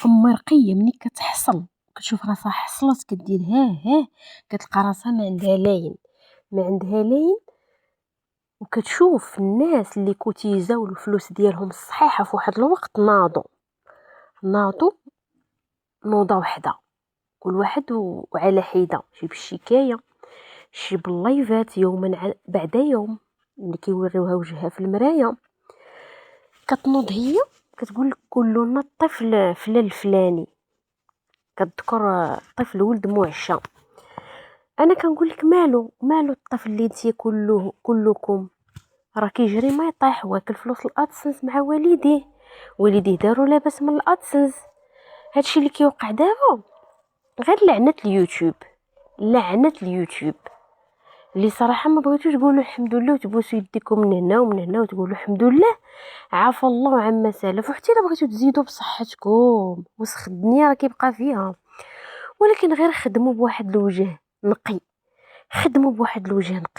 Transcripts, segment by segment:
أما رقية ملي كتحصل كتشوف راسها حصلت كدير ها كتلقى راسها ما عندها لاين، وكتشوف الناس اللي كوتيزاو الفلوس ديالهم الصحيحة في واحد الوقت ناضوا نوضة وحدة، كل واحد وعلى حدة، شي بالشكاية شي باللايفات يوما بعد يوم اللي كيوريوها وجهها في المرايا. كتنوض هي كتقول لك كلنا الطفل فلان الفلاني، كتذكر طفل ولد معشى. انا كنقول لك مالو الطفل اللي انتي كلكم راه كيجري ما يطيح، واكل فلوس الادسنس مع والديه داروا لاباس من الادسنس. هادشي اللي كيوقع دابا غير لعنة اليوتيوب اللي صراحه ما بغيتوش تقولوا الحمد لله وتبوسوا يديكم من هنا ومن هنا وتقولوا الحمد لله عفا الله عما سلف. وحتى الا بغيتو تزيدوا بصحتكم وسخ الدنيا راه كيبقى فيها، ولكن غير خدموا بواحد الوجه نقي،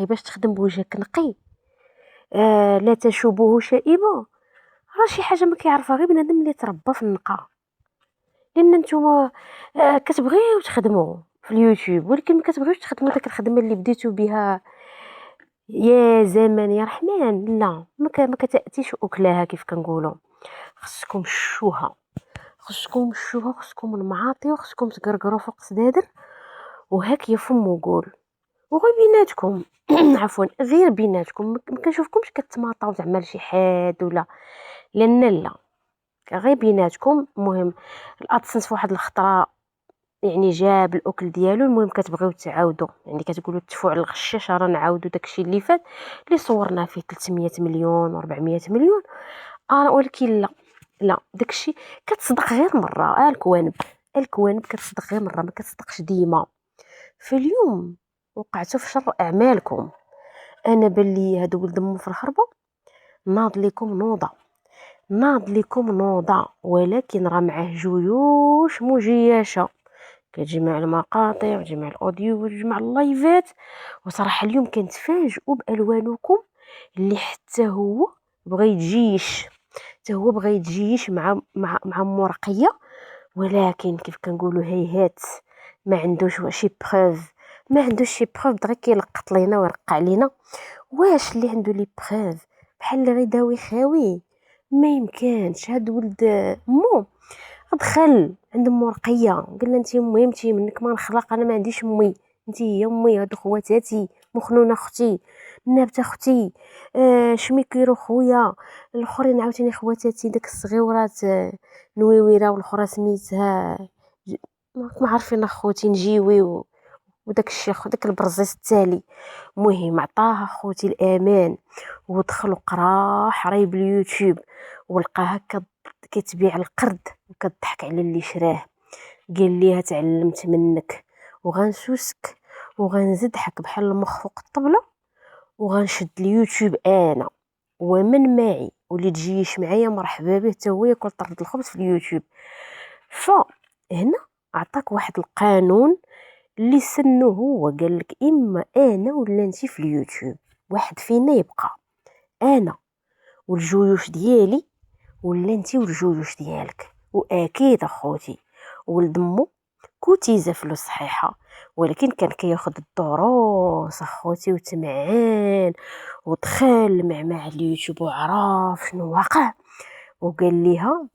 باش تخدم بوجهك نقي. لا تشوبه شائبه، راه شي حاجه ما كيعرفها غير بنادم اللي تربى في النقا. لان نتوما كتبغيو تخدموا في اليوتيوب، ولكن ما كتبغيوش تخدموا داك الخدمه اللي بديتو بها يا زمان يا رحمن. لا ما كتاتيش اكلها كيف كنقولوا. خصكم الشوها، خصكم المعاطي، وخصكم تقرقروا فوق سدادر وهاك يفم وقول وغير بيناتكم. عفوا غير بيناتكم، ما كنشوفكمش كتماطاو زعما لشي حاد ولا لان لا، غير بيناتكم. المهم الادسنس في واحد الخطره يعني جاب الاكل ديالو. المهم كتبغيو تعاودوا، يعني كتقولوا تفوا على الغشاش راه نعاودوا داكشي اللي فات اللي صورنا فيه 300 مليون و400 مليون. ولكن لا داكشي كتصدق غير مره. الكوانب كتصدق غير مره، ما كتصدقش ديما. فاليوم وقعتوا في شر اعمالكم. انا باللي هادو ولد مو في الحربه ناض لكم نوضه، ولكن راه معاه جيوش مجيشه كتجمع المقاطع وتجمع الاوديو وتجمع اللايفات. وصراحه اليوم كنتفاجئوا بالوانكم اللي حتى هو بغى يتجيش مع مرقيه. ولكن كيف كنقولوا هيهات ما عندوش شي بروف، غير كيلقط لينا ويرقع علينا. واش اللي عنده لي بروف بحال اللي غيداوي خاوي؟ ما يمكنش. هاد ولد مو دخل عند ام رقيه قال لها انتي امي متي منك ما نخلق، انا ما عنديش امي، انتي هي امي، هادو خواتاتي، مخنونه اختي، نابته اختي، شميكيرو خويا، الاخرين عاوتاني خواتاتي. داك الصغيورات نويويره والاخرى سميتها ما عارفين اخوتي نجيوي وداك الشيخ داك البرزيس التالي. مهم عطاها خوتي الامان ودخل وقرا حري باليوتيوب ولقاها كتبيع القرد وكتضحك على اللي شراه. قال ليها تعلمت منك وغنسوسك وغنزدحك بحال المخ فوق الطبله وغنشد اليوتيوب انا ومن معي واللي تجيش معايا مرحبا به، حتى هو ياكل طرد الخبز في اليوتيوب. فهنا عطاك واحد القانون اللي سنو هو قال لك اما انا ولا انت في اليوتيوب، واحد فينا يبقى، انا والجيوش ديالي ولا انت والجيوش ديالك. واكيد اخوتي ولد مو كوتيزا فلوس صحيحه، ولكن كان كياخد الدروس اخوتي وتمعان ودخل مع اليوتيوب وعرف شنو واقع. وقال ليها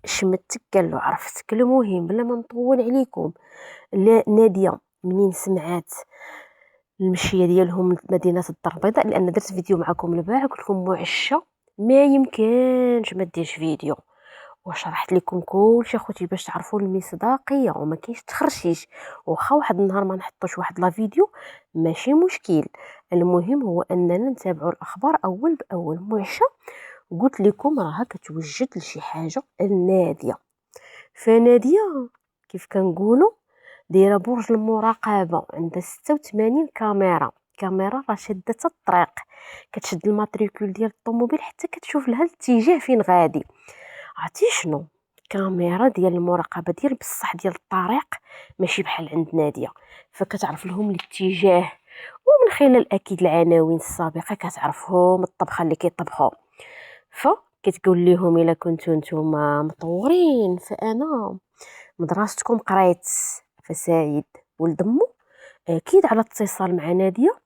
شمتك قال له عرفتك. المهم بلا ما نطول عليكم، لا ناديه منين سمعات المشيه ديالهم لمدينه الدار البيضاء، لان درت فيديو معكم البارح قلت لكم معشه ما يمكنش ما ديرش فيديو وشرحت لكم كلشي اخوتي باش تعرفوا المصداقيه وما كاينش تخرشيش. واخا واحد النهار ما نحطوش واحد لا فيديو ماشي مشكل، المهم هو اننا نتابعوا الاخبار اول باول. معشه قلت لكم راها كتوجد لشي حاجه الناديه. فناديه كيف كنقولوا دايره برج المراقبه، عندها 86 كاميرا راه شاده الطريق، كتشد الماتريكول ديال الطوموبيل حتى كتشوف لها الاتجاه فين غادي. عرفتي شنو؟ كاميرا ديال المراقبه ديال بصح ديال الطريق، ماشي بحال عند ناديه. فكتعرف لهم الاتجاه، ومن خلال اكيد العناوين السابقه كتعرفهم الطبخه اللي كيطبخوا. كتقول لهم الا كنتو نتوما مطورين فانا مدرستكم قريت. فسعيد ولد مو اكيد على اتصال مع نادية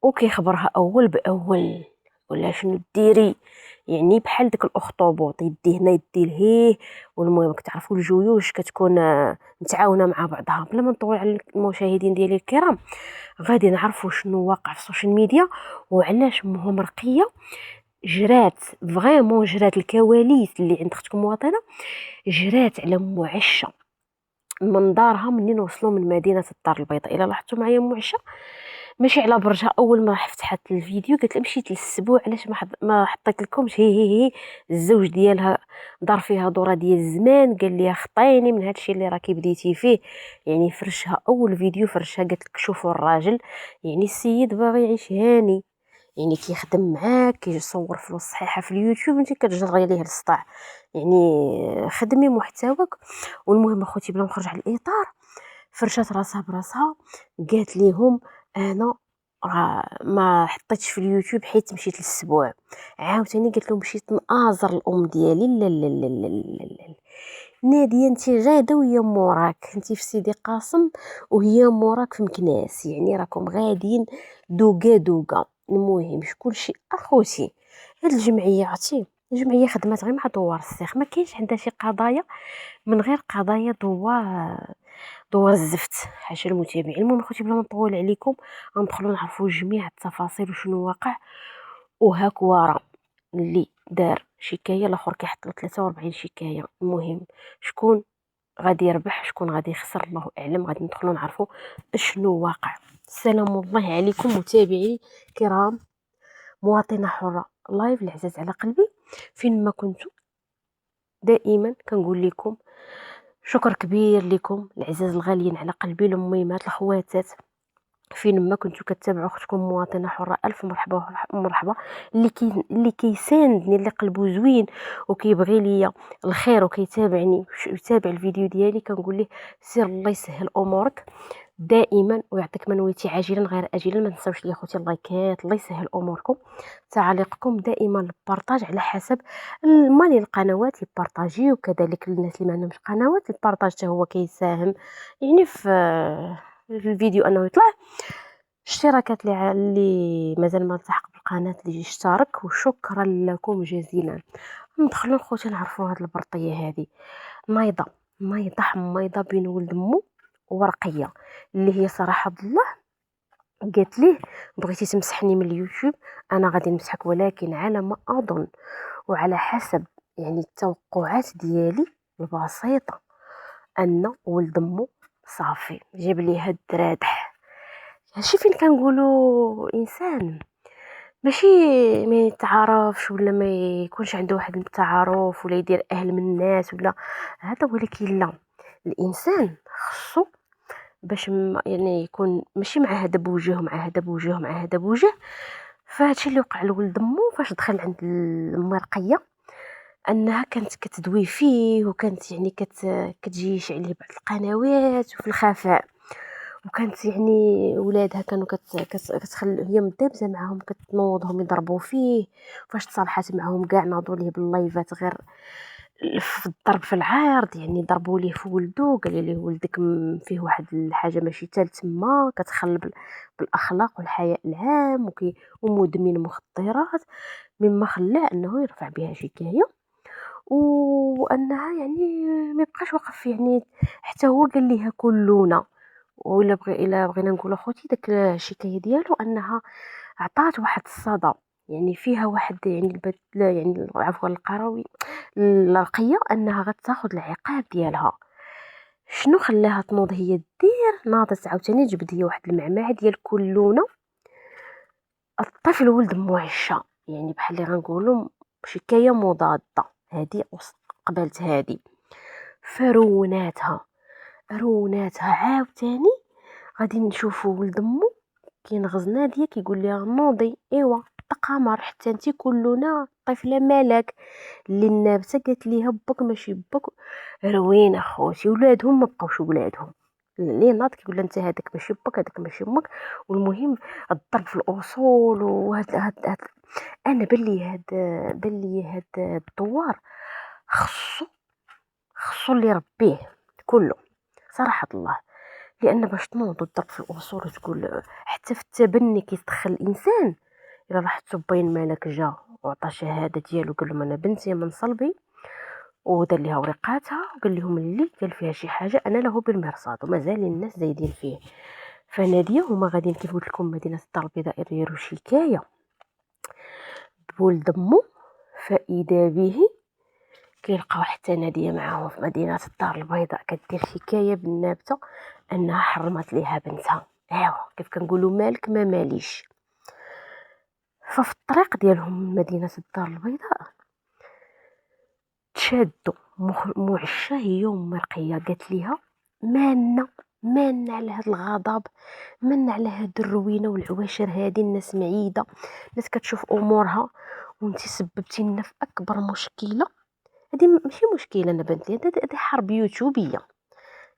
وكيخبرها اول باول، ولا شنو ديري، يعني بحال داك الاخطبوط يدي هنا يدي لهيه. والمهم كتعرفوا الجيوش كتكون متعاونه مع بعضها. بلا ما نطول على المشاهدين ديالي الكرام، غادي نعرفوا شنو واقع في السوشيال ميديا وعلاش مهم رقيه جرات فريمون، جرات الكواليس اللي عند اختكم مواطنه، جرات على معشه من دارها منين وصلوا من مدينه الدار البيضاء. الا لاحظتوا معايا معشه ماشي على برجها. اول ما فتحت الفيديو قالت لي مشيت للسبوع علاش ما حطيت لكمش. هي الزوج ديالها دار فيها دوره ديال الزمان، قال لي خطيني من هادشي اللي راكي بديتي فيه. يعني فرشها اول فيديو فرشها، قالت لك شوفوا الراجل، يعني السيد باغي يعيش هاني، يعني كيخدم معاك كيصور فلوس صحيحه في اليوتيوب انت كتجري ليه السطاع. يعني خدمي محتواك. والمهم اخوتي بلا ما نخرج على الاطار، فرشات راسها براسها قالت ليهم انا راه ما حطيتش في اليوتيوب حيت مشيت للسبوع. عاوتاني قالت لهم مشيت نآزر الام ديالي. لا لا لا لا لا لا، ناديه انت غاده وهي موراك، انت في سيدي قاسم وهي موراك في مكناس، يعني راكم غاديين دوكا دوكا. المهم شكون شي اخوتي هاد الجمعيه عرفتي، الجمعيه خدمات غير مع دوار السيخ، ما كاينش عندها شي قضايا من غير قضايا دوار الزفت. حاشا المتابعين. المهم اخوتي بلا ما نطول عليكم غندخلوا نعرفوا جميع التفاصيل وشنو واقع. وهاك ورا اللي دار شكايه الاخر كيحط له 43 شكايه. المهم شكون غادي يربح شكون غادي يخسر الله اعلم، غادي ندخلوا نعرفوا شنو واقع. السلام الله عليكم متابعي كرام، مواطنه حره لايف العزاز على قلبي فين ما كنتوا. دائما كنقول لكم شكر كبير لكم العزاز الغاليين على قلبي، الاميمات الخواتات فين ما كنتو كتابعوا اختكم مواطنه حره. الف مرحبا مرحبا. اللي كيساندني، اللي قلبو زوين وكيبغي ليا الخير وكيتابعني يتابع الفيديو ديالي، كنقول ليه سير الله يسهل امورك دائما ويعطيك منويتي عاجلا غير اجلا. ما تنساوش لي خوتي اللايكات، الله يسهل اموركم، تعاليقكم دائما البارطاج على حسب المالي القنوات يبارطاجي، وكذلك الناس اللي ما عندهمش قنوات البارطاج حتى هو كيساهم يعني في الفيديو انه يطلع. اشتراكات اللي مازال ما التحق بالقناه اللي يشترك، وشكرا لكم جزيلا. ندخلوا خوتي نعرفوا هاد البرطيه هذه نايضه حميضه بين ولد مو ورقيه، اللي هي صراحه الله قالت ليه بغيتي تمسحني من اليوتيوب انا غادي نمسحك، ولكن على ما اظن وعلى حسب يعني التوقعات ديالي البسيطه ان ولد مو صافي جاب لي هاد الرادح. هادشي فين كنقولوا انسان ماشي ما يتعارفش ولا ما يكونش عنده واحد التعارف ولا يدير اهل من الناس ولا هذا، ولكن لا، الانسان خصو باش يعني يكون ماشي مع هذا بوجه مع هذا بوجه مع هذا بوجه. فهادشي اللي وقع لولد مو فاش دخل عند المرقيه، انها كانت كتدوي فيه وكانت يعني كتجيش عليه بعض القنوات وفي الخفاء، وكانت يعني ولادها كانوا كتخلي هي مدابزه معاهم كتنوضهم يضربوا فيه. فاش تصالحات معاهم كاع ناضوا ليه باللايفات غير في الضرب في العارض، يعني ضربوا ليه في ولدو، قال ليه ولدك فيه واحد الحاجه ماشي تال تما كتخل بالاخلاق والحياء العام ومدمن مخدرات، مما خلاه انه يرفع بها شكايه وانها يعني ما يبقاش واقف يعني حتى هو قال ليها كلنا. ولا الا بغينا نقول اخوتي داك الشكايه ديالو انها عطات واحد الصدى يعني فيها واحد يعني يعني عفوا القروي الرقيه انها غتاخذ العقاب ديالها. شنو خلاها تنوض هي دير ناضت عاوتاني جبد هي واحد المعمعه ديال كلنا. الطفل ولد معشة، يعني بحال اللي غنقولوا شكايه مضاده هذه قبلت هذه. فروناتها عاوتاني غادي نشوفوا ولد مو كينغز ناديه كيقول لها نوضي ايوا تقمر حتى انت كلنا طفله مالك اللي النابته قالت ليها بك ماشي بك. روين اخوتي ولادهم ما بقاوش ولادهم، اللي ناض كيقول لها انت هذاك ماشي بك هذاك ماشي امك. والمهم الضرب في الاصول وهاد انا بلي هاد الدوار خصو اللي يربيه كله صراحه الله. لان باش تنوض وتضرب في الاصول وتقول حتى في التبني كيتدخل الانسان. الا لاحظتوا باين مالك جا وعطى شهاده ديالو قال لهم انا بنتي من صلبي ودار ليها ورقاتها وقال لهم اللي قال فيها شي حاجه انا له بالمرصاد ومازال الناس زايدين فيه. فناديه هما غاديين كيف قلت لكم مدينه الدار البيضاء يديروا شكايه بولد امو. فاذا به كيلقاو حتى ناديه معاهم في مدينه الدار البيضاء كدير شكايه بالنابته انها حرمت ليها بنتها. ايوا كيف كنقولوا مالك ما ماليش. ففي الطريق ديالهم من مدينه الدار البيضاء تشادوا معشة هي مرقية قالت ليها مالنا على هاد الغضب، مالنا على هاد الروينه والعواشر هادي. الناس معيده، الناس كتشوف امورها وانتي سببتي لنا في اكبر مشكله. هادي ماشي مشكله انا بنت لي هادي حرب يوتيوبيه.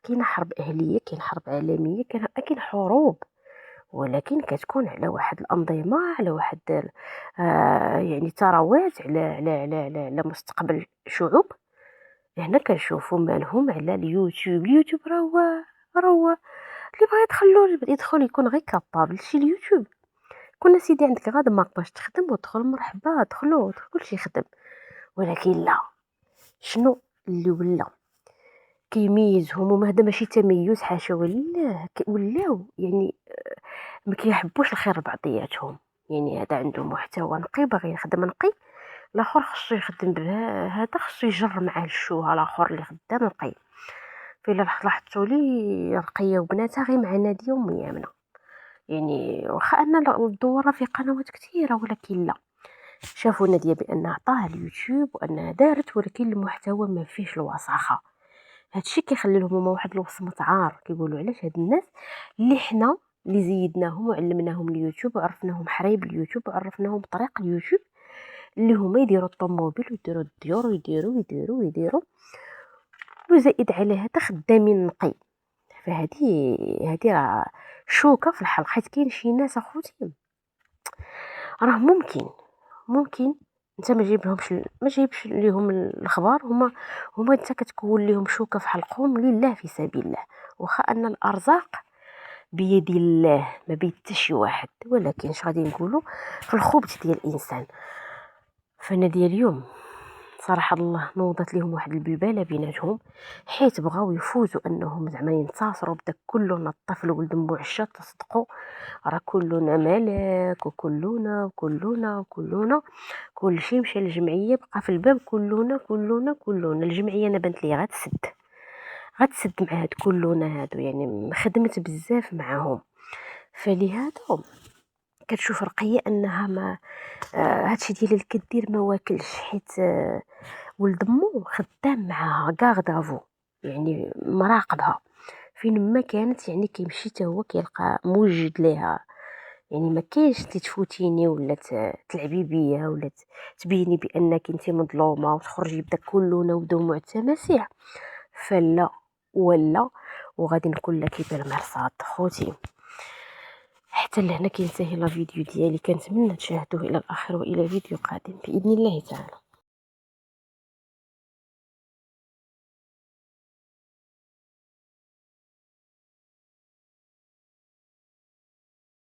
كاينه حرب اهليه، كاين حرب عالميه، كاين حروب، ولكن كتكون على واحد الأنظمة، على واحد يعني ثروات، على مستقبل شعوب. هنا كنشوفوا مالهم على اليوتيوب راه اللي بغى يدخل يكون غير كابابل شي اليوتيوب. كنا سيدي عندك غاد ما باش تخدم ودخل مرحبا دخلوا كلشي يخدم. ولكن لا، شنو اللي كيميزهم؟ وما هذا ماشي تميز حاشا والله، ولاو يعني ما كيحبوش الخير لبعضياتهم. يعني هذا عنده محتوى نقي باغي يخدم نقي، الاخر خصو يخدم بها، هذا خصو يجر معاه الشوها الاخر اللي خدام نقي. فإلا لاحظتوا لي رقيه وبناتها غير مع ناديه وميامنه. يعني واخا ان الدوره في قنوات كثيره، ولكن لا، شافوا ناديه بانها عطاها اليوتيوب وانها دارت، ولكن المحتوى ما فيش الوساخه. هادشي كيخلي لهم هما واحد الوصمه عار. كيقولوا علاش هاد الناس اللي حنا اللي زيدناهم وعلمناهم اليوتيوب وعرفناهم حرايب اليوتيوب وعرفناهم طريق اليوتيوب، اللي هما يديروا الطوموبيل ويديروا الديور ويديروا وزائد على هذا خدامين نقي. فهذه راه شوكه في الحلقه، حيت كاين شي ناس اخوتي راه ممكن انت ما جايبش ليهم الاخبار، هما انت كتكون ليهم شوكه في حلقهم لله في سبيل الله. واخا ان الارزاق بيد الله ما بيد حتى شي واحد، ولكن اش غادي نقولوا في الخبث ديال الانسان. فانا ديال اليوم صراحه الله نوضت لهم واحد البلباله بيناتهم، حيت بغاو يفوزوا انهم زعما ينتصروا بداك كلنا الطفل ولد معشة. تصدقوا راه كلنا ملاك وكلنا كلشي مشى للجمعيه بقى في الباب. كلنا الجمعيه انا بنت لي غتسد مع هاد كلنا هادو، يعني خدمت بزاف معاهم. فلهذا كتشوف رقيه انها ما هادشي ديال الكدير ما واكلش، حيت ولد مو خدام معاها كاغدافو، يعني مراقبها فين ما كانت. يعني كيمشي حتى هو كيلقى موجد ليها. يعني ما كاينش تفوتيني ولا تلعبي بيا ولا تبيني بانك انت مظلومه وتخرجي بداك كلنا ودموع التماسيح. فلا ولا وغادي نقول لك بالمرصاد خوتي. حتى لهنا كينتهي لا فيديو ديالي، كنتمنى تشاهدوه الى الاخر والى فيديو قادم باذن الله تعالى.